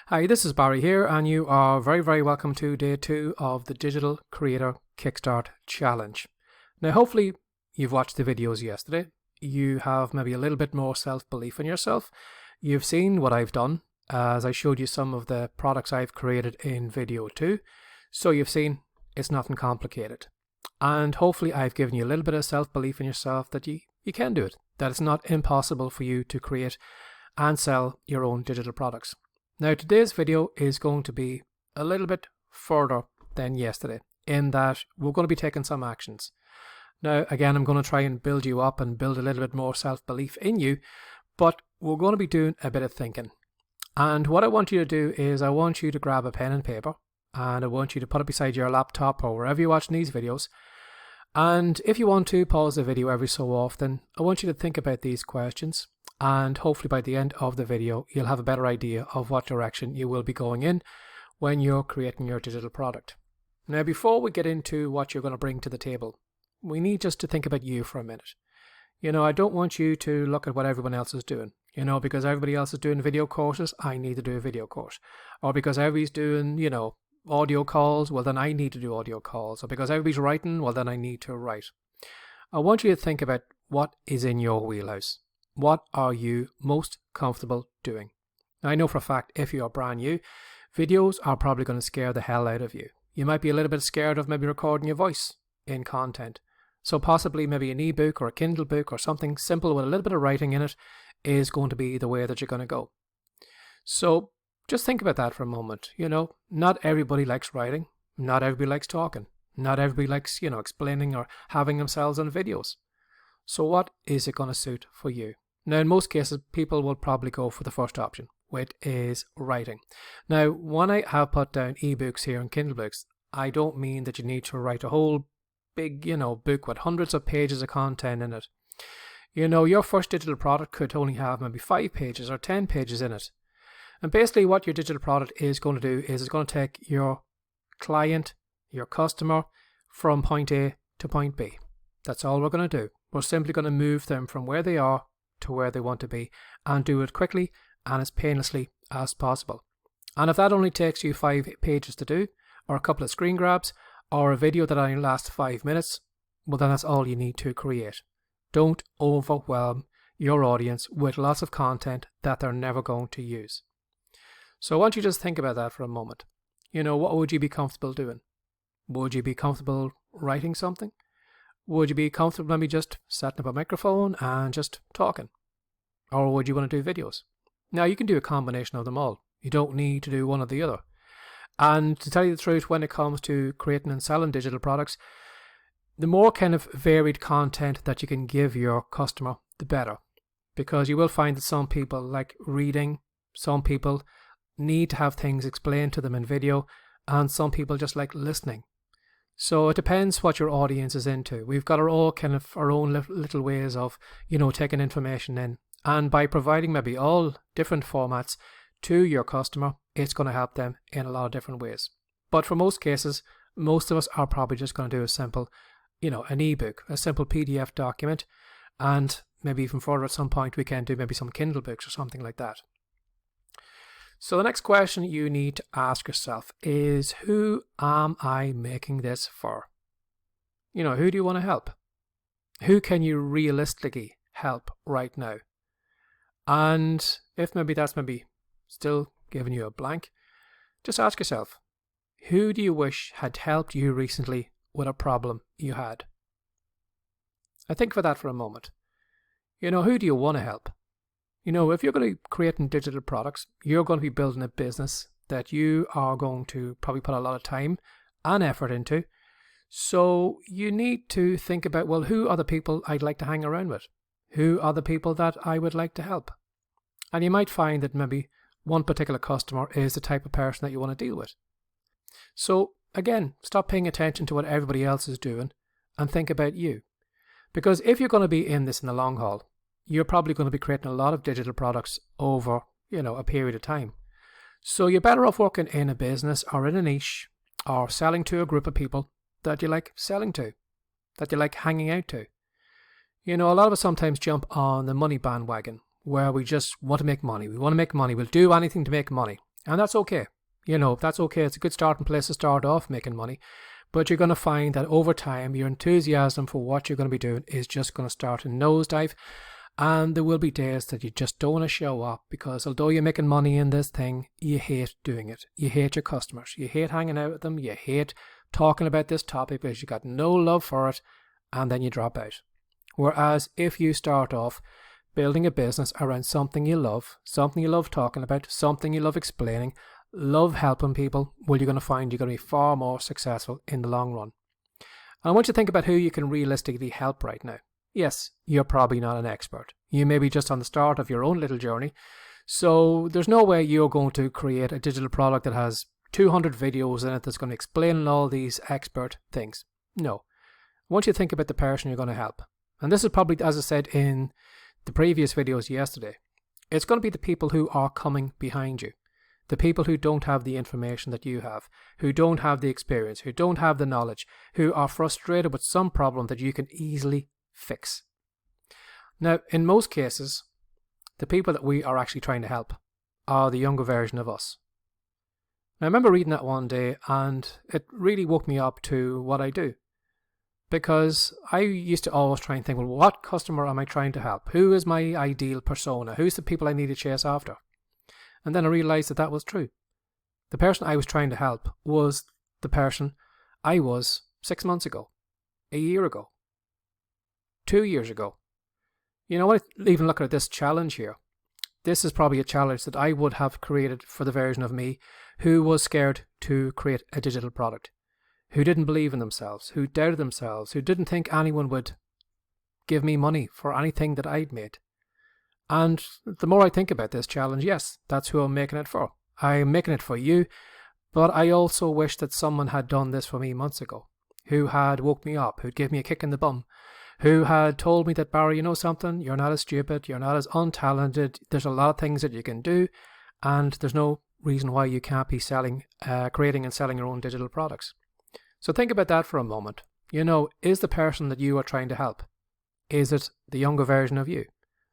Hi, this is Barry here, and you are very welcome to day 2 of the Digital Creator Kickstart Challenge. Now, hopefully you've watched the videos yesterday. You have maybe a little bit more self-belief in yourself. You've seen what I've done as I showed you some of the products I've created in video 2. So you've seen it's nothing complicated. And hopefully I've given you a little bit of self-belief in yourself that you can do it, that it's not impossible for you to create and sell your own digital products. Now, today's video is going to be a little bit further than yesterday in that we're going to be taking some actions. Now, again, I'm going to try and build you up and build a little bit more self-belief in you, but we're going to be doing a bit of thinking. And what I want you to do is I want you to grab a pen and paper, and I want you to put it beside your laptop or wherever you're watching these videos. And if you want to pause the video every so often, I want you to think about these questions. And hopefully by the end of the video, you'll have a better idea of what direction you will be going in when you're creating your digital product. Now, before we get into what you're going to bring to the table, we need just to think about you for a minute. I don't want you to look at what everyone else is doing. Because everybody else is doing video courses, I need to do a video course. Or because everybody's doing, audio calls, well then I need to do audio calls. Or because everybody's writing, well then I need to write. I want you to think about what is in your wheelhouse. What are you most comfortable doing? Now, I know for a fact if you are brand new, videos are probably going to scare the hell out of you. You might be a little bit scared of maybe recording your voice in content. So possibly maybe an ebook or a Kindle book or something simple with a little bit of writing in it is going to be the way that you're going to go. So just think about that for a moment. Not everybody likes writing. Not everybody likes talking. Not everybody likes, explaining or having themselves on videos. So what is it going to suit for you? Now, in most cases, people will probably go for the first option, which is writing. Now, when I have put down ebooks here and Kindle books, I don't mean that you need to write a whole big, book with hundreds of pages of content in it. Your first digital product could only have maybe 5 pages or 10 pages in it. And basically what your digital product is going to do is it's going to take your client, your customer, from point A to point B. That's all we're going to do. We're simply going to move them from where they are to where they want to be and do it quickly and as painlessly as possible. And if that only takes you 5 pages to do, or a couple of screen grabs, or a video that only lasts 5 minutes, well then that's all you need to create. Don't overwhelm your audience with lots of content that they're never going to use. So I want you to just think about that for a moment. What would you be comfortable doing? Would you be comfortable writing something? Would you be comfortable maybe just setting up a microphone and just talking? Or would you want to do videos? Now, you can do a combination of them all. You don't need to do one or the other. And to tell you the truth, when it comes to creating and selling digital products, the more kind of varied content that you can give your customer, the better. Because you will find that some people like reading, some people need to have things explained to them in video, and some people just like listening. So it depends what your audience is into. We've got our own little ways of, taking information in. And by providing maybe all different formats to your customer, it's going to help them in a lot of different ways. But for most cases, most of us are probably just going to do a simple, an ebook, a simple PDF document. And maybe even further at some point, we can do maybe some Kindle books or something like that. So the next question you need to ask yourself is, who am I making this for? Who do you want to help? Who can you realistically help right now? And if maybe that's still giving you a blank, just ask yourself, who do you wish had helped you recently with a problem you had? I think for that for a moment. Who do you want to help? If you're going to be creating digital products, you're going to be building a business that you are going to probably put a lot of time and effort into. So you need to think about, well, who are the people I'd like to hang around with? Who are the people that I would like to help? And you might find that maybe one particular customer is the type of person that you want to deal with. So again, stop paying attention to what everybody else is doing and think about you. Because if you're going to be in this in the long haul, you're probably going to be creating a lot of digital products over, a period of time. So you're better off working in a business or in a niche or selling to a group of people that you like selling to, that you like hanging out to. A lot of us sometimes jump on the money bandwagon where we just want to make money. We want to make money. We'll do anything to make money. And that's okay. That's okay. It's a good starting place to start off making money. But you're going to find that over time, your enthusiasm for what you're going to be doing is just going to start to nosedive. And there will be days that you just don't want to show up because although you're making money in this thing, you hate doing it. You hate your customers. You hate hanging out with them. You hate talking about this topic because you got no love for it, and then you drop out. Whereas if you start off building a business around something you love talking about, something you love explaining, love helping people, well, you're going to find you're going to be far more successful in the long run. And I want you to think about who you can realistically help right now. Yes, you're probably not an expert. You may be just on the start of your own little journey. So there's no way you're going to create a digital product that has 200 videos in it that's going to explain all these expert things. No. I want you to think about the person you're going to help. And this is probably, as I said in the previous videos yesterday, it's going to be the people who are coming behind you. The people who don't have the information that you have, who don't have the experience, who don't have the knowledge, who are frustrated with some problem that you can easily fix. Now, in most cases, the people that we are actually trying to help are the younger version of us. Now, I remember reading that one day and it really woke me up to what I do. Because I used to always try and think, well, what customer am I trying to help? Who is my ideal persona? Who's the people I need to chase after? And then I realized that that was true. The person I was trying to help was the person I was 6 months ago, a year ago, 2 years ago. You know what? Even looking at this challenge here, this is probably a challenge that I would have created for the version of me who was scared to create a digital product, who didn't believe in themselves, who doubted themselves, who didn't think anyone would give me money for anything that I'd made. And the more I think about this challenge, yes, that's who I'm making it for. I'm making it for you, but I also wish that someone had done this for me months ago, who had woke me up, who'd give me a kick in the bum, who had told me that, Barry, you know something, you're not as stupid, you're not as untalented, there's a lot of things that you can do, and there's no reason why you can't be creating and selling your own digital products. So think about that for a moment. Is the person that you are trying to help, is it the younger version of you?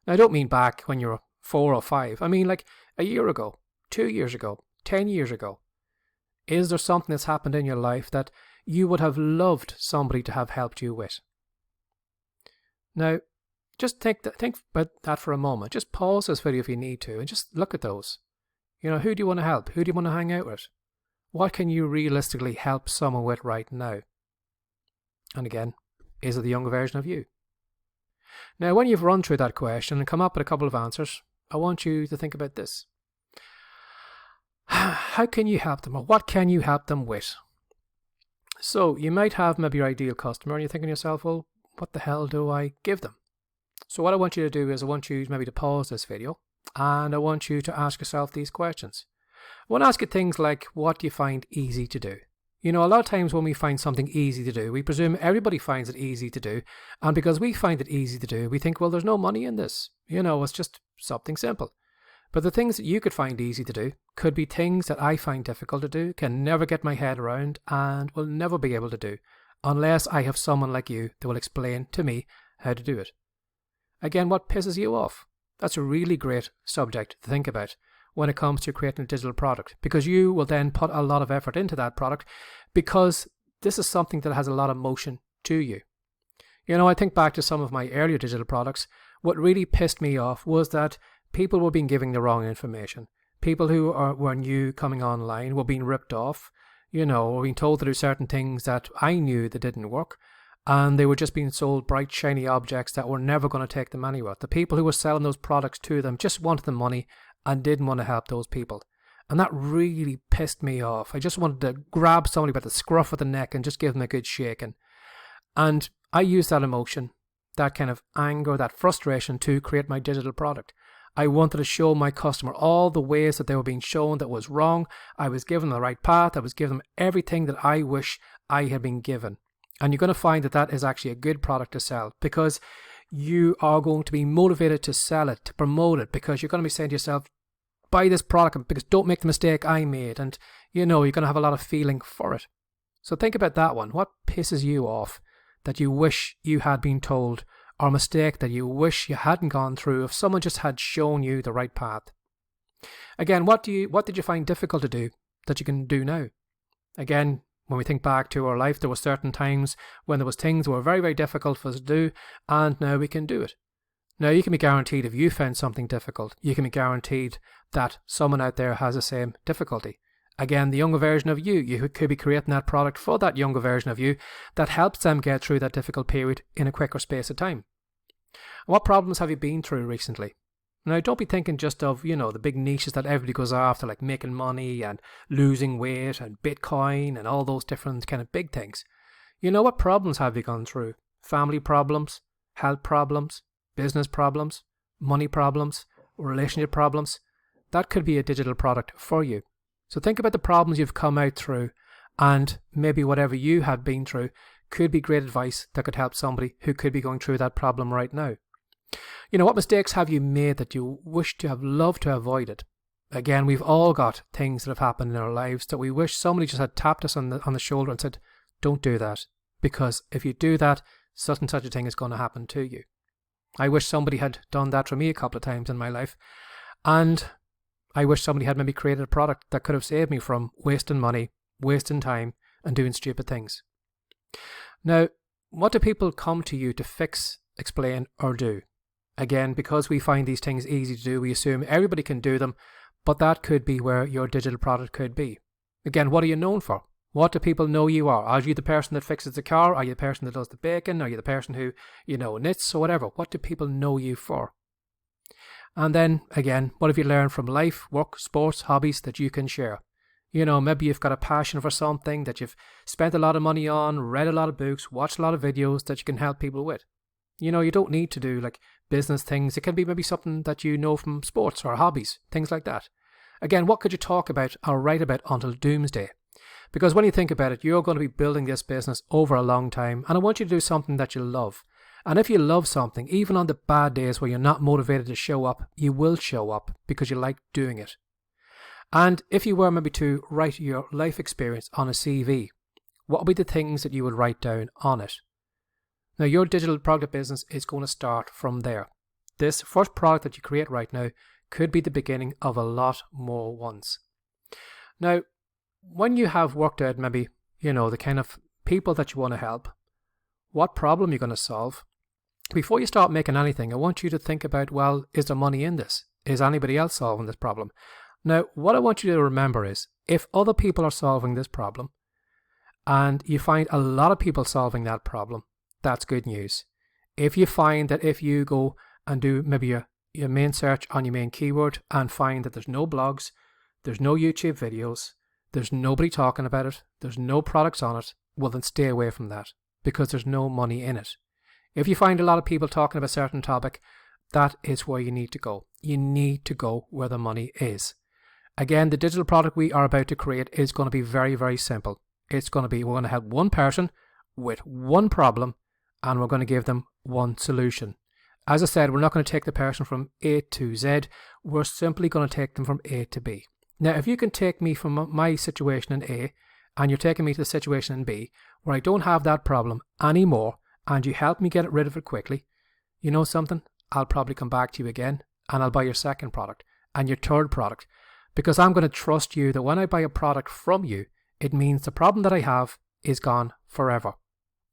Now, I don't mean back when you were 4 or 5. I mean like a year ago, 2 years ago, 10 years ago. Is there something that's happened in your life that you would have loved somebody to have helped you with? Now, just think about that for a moment. Just pause this video if you need to and just look at those. Who do you want to help? Who do you want to hang out with? What can you realistically help someone with right now? And again, is it the younger version of you? Now, when you've run through that question and come up with a couple of answers, I want you to think about this. How can you help them, or what can you help them with? So you might have maybe your ideal customer and you're thinking to yourself, well, what the hell do I give them? So what I want you to do is I want you maybe to pause this video and I want you to ask yourself these questions. I want to ask you things like, what do you find easy to do? A lot of times when we find something easy to do, we presume everybody finds it easy to do. And because we find it easy to do, we think, well, there's no money in this. It's just something simple. But the things that you could find easy to do could be things that I find difficult to do, can never get my head around, and will never be able to do, unless I have someone like you that will explain to me how to do it. Again, what pisses you off? That's a really great subject to think about when it comes to creating a digital product, because you will then put a lot of effort into that product because this is something that has a lot of motion to you. I think back to some of my earlier digital products. What really pissed me off was that people were being given the wrong information. People who were new coming online were being ripped off, were being told to do certain things that I knew that didn't work, and they were just being sold bright, shiny objects that were never going to take them anywhere. The people who were selling those products to them just wanted the money and didn't want to help those people. And that really pissed me off. I just wanted to grab somebody by the scruff of the neck and just give them a good shaking. And I used that emotion, that kind of anger, that frustration to create my digital product. I wanted to show my customer all the ways that they were being shown that was wrong. I was giving them the right path. I was giving them everything that I wish I had been given. And you're going to find that that is actually a good product to sell, because you are going to be motivated to sell it, to promote it, because you're going to be saying to yourself, buy this product because don't make the mistake I made. And you're going to have a lot of feeling for it. So think about that one. What pisses you off that you wish you had been told, or a mistake that you wish you hadn't gone through if someone just had shown you the right path? Again, what did you find difficult to do that you can do now? Again, when we think back to our life, there were certain times when there was things that were very, very difficult for us to do, and now we can do it. Now, you can be guaranteed if you found something difficult, you can be guaranteed that someone out there has the same difficulty. Again, the younger version of you could be creating that product for that younger version of you that helps them get through that difficult period in a quicker space of time. What problems have you been through recently? Now, don't be thinking just of, the big niches that everybody goes after, like making money and losing weight and Bitcoin and all those different kind of big things. What problems have you gone through? Family problems, health problems, business problems, money problems, relationship problems. That could be a digital product for you. So think about the problems you've come out through, and maybe whatever you have been through could be great advice that could help somebody who could be going through that problem right now. What mistakes have you made that you wish to have loved to avoid it? Again, we've all got things that have happened in our lives that we wish somebody just had tapped us on the shoulder and said, don't do that, because if you do that, such and such a thing is going to happen to you. I wish somebody had done that for me a couple of times in my life, and I wish somebody had maybe created a product that could have saved me from wasting money, wasting time, and doing stupid things. Now, what do people come to you to fix, explain, or do? Again, because we find these things easy to do, we assume everybody can do them, but that could be where your digital product could be. Again, what are you known for? What do people know you are? Are you the person that fixes the car? Are you the person that does the baking? Are you the person who, knits or whatever? What do people know you for? And then, again, what have you learned from life, work, sports, hobbies that you can share? Maybe you've got a passion for something that you've spent a lot of money on, read a lot of books, watched a lot of videos that you can help people with. You don't need to do like business things. It can be maybe something that you know from sports or hobbies, things like that. Again, what could you talk about or write about until doomsday? Because when you think about it, you're going to be building this business over a long time, and I want you to do something that you love. And if you love something, even on the bad days where you're not motivated to show up, you will show up because you like doing it. And if you were maybe to write your life experience on a CV, what would be the things that you would write down on it? Now, your digital product business is going to start from there. This first product that you create right now could be the beginning of a lot more ones. Now, when you have worked out maybe, the kind of people that you want to help, what problem you're going to solve, before you start making anything, I want you to think about, well, is there money in this? Is anybody else solving this problem? Now, what I want you to remember is, if other people are solving this problem, and you find a lot of people solving that problem, that's good news. If you find that if you go and do maybe your main search on your main keyword and find that there's no blogs, there's no YouTube videos, there's nobody talking about it, there's no products on it, well then stay away from that because there's no money in it. If you find a lot of people talking about a certain topic, that is where you need to go. You need to go where the money is. Again, the digital product we are about to create is going to be very, very simple. It's going to be, we're going to help one person with one problem, and we're going to give them one solution. As I said, we're not going to take the person from A to Z. We're simply going to take them from A to B. Now, if you can take me from my situation in A, and you're taking me to the situation in B, where I don't have that problem anymore, and you help me get rid of it quickly, you know something? I'll probably come back to you again, and I'll buy your second product, and your third product, because I'm going to trust you that when I buy a product from you, it means the problem that I have is gone forever.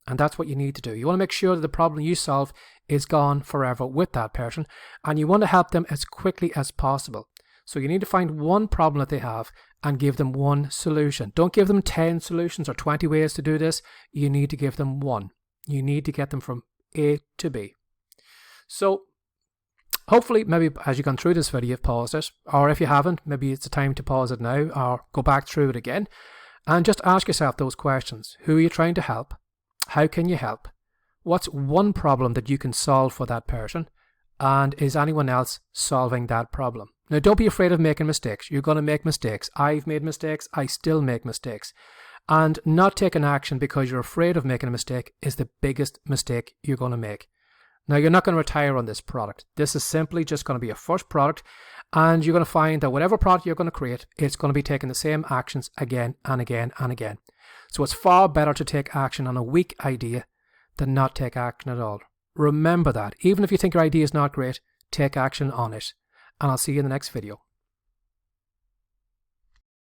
And that's what you need to do. You want to make sure that the problem you solve is gone forever with that person, and you want to help them as quickly as possible. So you need to find one problem that they have and give them one solution. Don't give them 10 solutions or 20 ways to do this. You need to give them one. You need to get them from A to B. So hopefully, maybe as you've gone through this video, you've paused it. Or if you haven't, maybe it's the time to pause it now or go back through it again. And just ask yourself those questions. Who are you trying to help? How can you help? What's one problem that you can solve for that person? And is anyone else solving that problem? Now, don't be afraid of making mistakes. You're going to make mistakes. I've made mistakes. I still make mistakes. And not taking action because you're afraid of making a mistake is the biggest mistake you're going to make. Now, you're not going to retire on this product. This is simply just going to be a first product, and you're going to find that whatever product you're going to create, it's going to be taking the same actions again and again and again. So it's far better to take action on a weak idea than not take action at all. Remember that. Even if you think your idea is not great, take action on it. And I'll see you in the next video.